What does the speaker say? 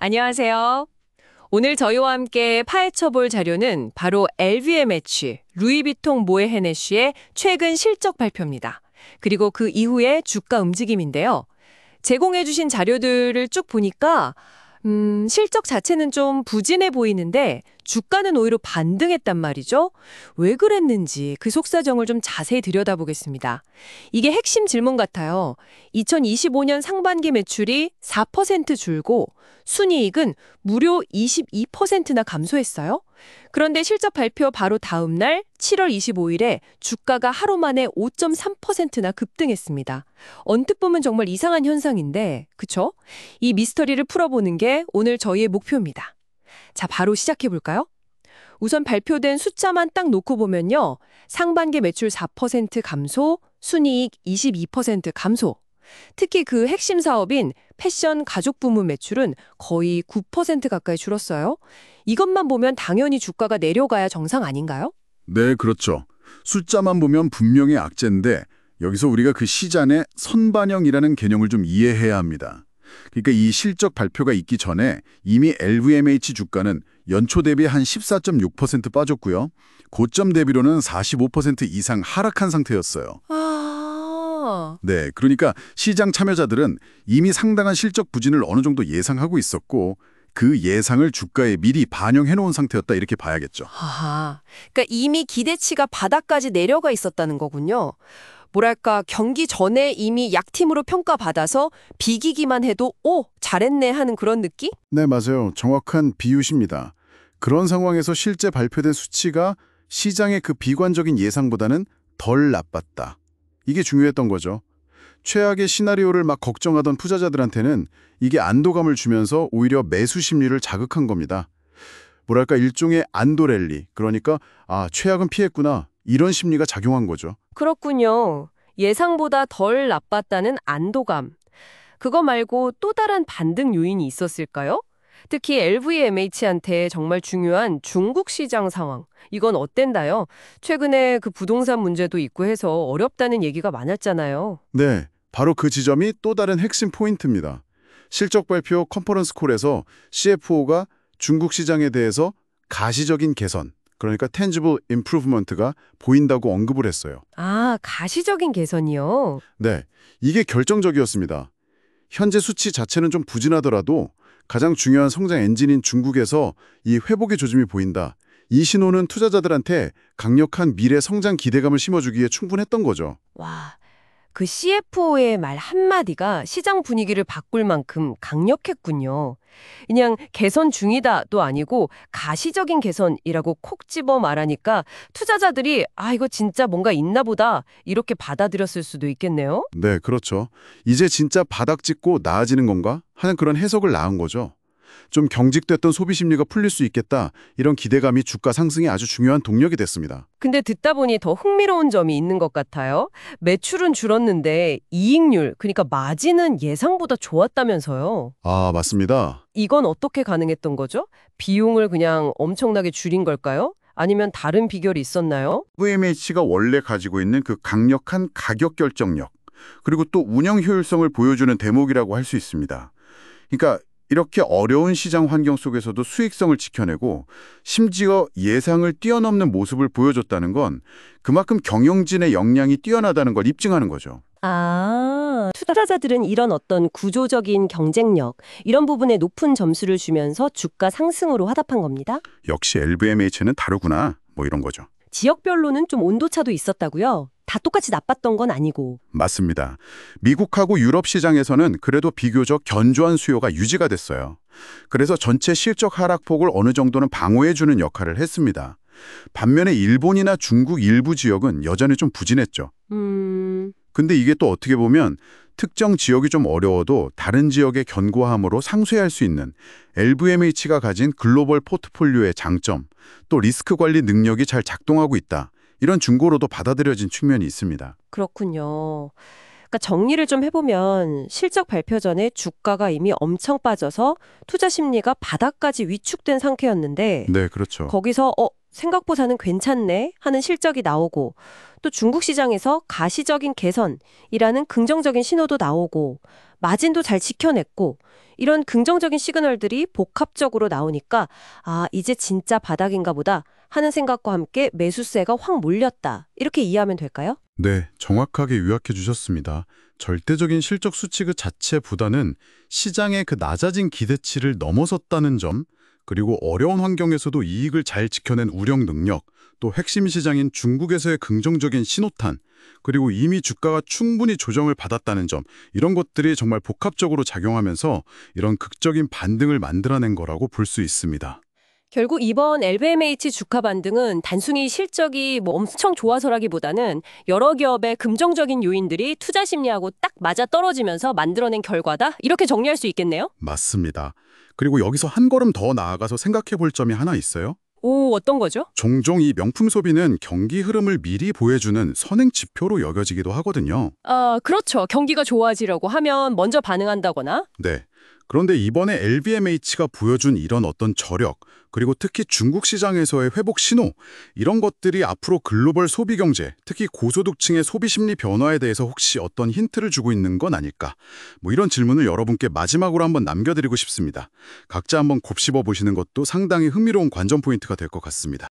안녕하세요. 오늘 저희와 함께 파헤쳐볼 자료는 바로 LVMH, 루이비통 모에 헤네쉬의 최근 실적 발표입니다. 그리고 그 이후의 주가 움직임인데요. 제공해주신 자료들을 쭉 보니까 실적 자체는 좀 부진해 보이는데 주가는 오히려 반등했단 말이죠. 왜 그랬는지 그 속사정을 좀 자세히 들여다보겠습니다. 이게 핵심 질문 같아요. 2025년 상반기 매출이 4% 줄고 순이익은 무려 22%나 감소했어요. 그런데 실적 발표 바로 다음 날 7월 25일에 주가가 하루 만에 5.3%나 급등했습니다. 언뜻 보면 정말 이상한 현상인데, 그쵸? 이 미스터리를 풀어보는 게 오늘 저희의 목표입니다. 자, 바로 시작해볼까요? 우선 발표된 숫자만 딱 놓고 보면요. 상반기 매출 4% 감소, 순이익 22% 감소. 특히 그 핵심 사업인 패션 가죽 부문 매출은 거의 9% 가까이 줄었어요. 이것만 보면 당연히 주가가 내려가야 정상 아닌가요? 네, 그렇죠. 숫자만 보면 분명히 악재인데 여기서 우리가 그 시장의 선반영이라는 개념을 좀 이해해야 합니다. 그러니까 이 실적 발표가 있기 전에 이미 LVMH 주가는 연초 대비 한 14.6% 빠졌고요. 고점 대비로는 45% 이상 하락한 상태였어요. 네, 그러니까 시장 참여자들은 이미 상당한 실적 부진을 어느 정도 예상하고 있었고 그 예상을 주가에 미리 반영해 놓은 상태였다 이렇게 봐야겠죠. 아하, 그러니까 이미 기대치가 바닥까지 내려가 있었다는 거군요. 뭐랄까 경기 전에 이미 약팀으로 평가받아서 비기기만 해도 오, 잘했네 하는 그런 느낌? 네, 맞아요. 정확한 비유십니다. 그런 상황에서 실제 발표된 수치가 시장의 그 비관적인 예상보다는 덜 나빴다. 이게 중요했던 거죠. 최악의 시나리오를 막 걱정하던 투자자들한테는 이게 안도감을 주면서 오히려 매수 심리를 자극한 겁니다. 뭐랄까 일종의 안도 랠리, 그러니까 최악은 피했구나 이런 심리가 작용한 거죠. 그렇군요. 예상보다 덜 나빴다는 안도감. 그거 말고 또 다른 반등 요인이 있었을까요? 특히 LVMH한테 정말 중요한 중국 시장 상황. 이건 어땠나요? 최근에 그 부동산 문제도 있고 해서 어렵다는 얘기가 많았잖아요. 네, 바로 그 지점이 또 다른 핵심 포인트입니다. 실적 발표 컨퍼런스 콜에서 CFO가 중국 시장에 대해서 가시적인 개선, 그러니까 tangible improvement가 보인다고 언급을 했어요. 아, 가시적인 개선이요? 네, 이게 결정적이었습니다. 현재 수치 자체는 좀 부진하더라도 가장 중요한 성장 엔진인 중국에서 이 회복의 조짐이 보인다. 이 신호는 투자자들한테 강력한 미래 성장 기대감을 심어주기에 충분했던 거죠. 와, 그 CFO의 말 한마디가 시장 분위기를 바꿀 만큼 강력했군요. 그냥 개선 중이다도 아니고 가시적인 개선이라고 콕 집어 말하니까 투자자들이 이거 진짜 뭔가 있나 보다 이렇게 받아들였을 수도 있겠네요. 네, 그렇죠. 이제 진짜 바닥 짚고 나아지는 건가 하는 그런 해석을 낳은 거죠. 좀 경직됐던 소비 심리가 풀릴 수 있겠다. 이런 기대감이 주가 상승에 아주 중요한 동력이 됐습니다. 근데 듣다 보니 더 흥미로운 점이 있는 것 같아요. 매출은 줄었는데 이익률, 그러니까 마진은 예상보다 좋았다면서요. 맞습니다. 이건 어떻게 가능했던 거죠? 비용을 그냥 엄청나게 줄인 걸까요? 아니면 다른 비결이 있었나요? VMH가 원래 가지고 있는 그 강력한 가격 결정력, 그리고 또 운영 효율성을 보여주는 대목이라고 할 수 있습니다. 그러니까 이렇게 어려운 시장 환경 속에서도 수익성을 지켜내고 심지어 예상을 뛰어넘는 모습을 보여줬다는 건 그만큼 경영진의 역량이 뛰어나다는 걸 입증하는 거죠. 투자자들은 이런 어떤 구조적인 경쟁력, 이런 부분에 높은 점수를 주면서 주가 상승으로 화답한 겁니다. 역시 LVMH는 다르구나, 뭐 이런 거죠. 지역별로는 좀 온도차도 있었다고요? 다 똑같이 나빴던 건 아니고. 맞습니다. 미국하고 유럽 시장에서는 그래도 비교적 견조한 수요가 유지가 됐어요. 그래서 전체 실적 하락폭을 어느 정도는 방어해주는 역할을 했습니다. 반면에 일본이나 중국 일부 지역은 여전히 좀 부진했죠. 근데 이게 또 어떻게 보면 특정 지역이 좀 어려워도 다른 지역의 견고함으로 상쇄할 수 있는 LVMH가 가진 글로벌 포트폴리오의 장점, 또 리스크 관리 능력이 잘 작동하고 있다. 이런 증거로도 받아들여진 측면이 있습니다. 그렇군요. 그러니까 정리를 좀 해보면 실적 발표 전에 주가가 이미 엄청 빠져서 투자 심리가 바닥까지 위축된 상태였는데 네, 그렇죠. 거기서 생각보다는 괜찮네 하는 실적이 나오고 또 중국 시장에서 가시적인 개선이라는 긍정적인 신호도 나오고 마진도 잘 지켜냈고 이런 긍정적인 시그널들이 복합적으로 나오니까 아, 이제 진짜 바닥인가 보다 하는 생각과 함께 매수세가 확 몰렸다. 이렇게 이해하면 될까요? 네, 정확하게 요약해 주셨습니다. 절대적인 실적 수치 그 자체보다는 시장의 그 낮아진 기대치를 넘어섰다는 점, 그리고 어려운 환경에서도 이익을 잘 지켜낸 우량 능력, 또 핵심 시장인 중국에서의 긍정적인 신호탄, 그리고 이미 주가가 충분히 조정을 받았다는 점, 이런 것들이 정말 복합적으로 작용하면서 이런 극적인 반등을 만들어낸 거라고 볼 수 있습니다. 결국 이번 LVMH 주가 반등은 단순히 실적이 엄청 좋아서라기보다는 여러 기업의 긍정적인 요인들이 투자 심리하고 딱 맞아 떨어지면서 만들어낸 결과다? 이렇게 정리할 수 있겠네요? 맞습니다. 그리고 여기서 한 걸음 더 나아가서 생각해 볼 점이 하나 있어요. 오, 어떤 거죠? 종종 이 명품 소비는 경기 흐름을 미리 보여주는 선행 지표로 여겨지기도 하거든요. 아, 그렇죠. 경기가 좋아지려고 하면 먼저 반응한다거나. 네. 그런데 이번에 LVMH가 보여준 이런 어떤 저력, 그리고 특히 중국 시장에서의 회복 신호, 이런 것들이 앞으로 글로벌 소비 경제, 특히 고소득층의 소비 심리 변화에 대해서 혹시 어떤 힌트를 주고 있는 건 아닐까? 이런 질문을 여러분께 마지막으로 한번 남겨드리고 싶습니다. 각자 한번 곱씹어 보시는 것도 상당히 흥미로운 관전 포인트가 될 것 같습니다.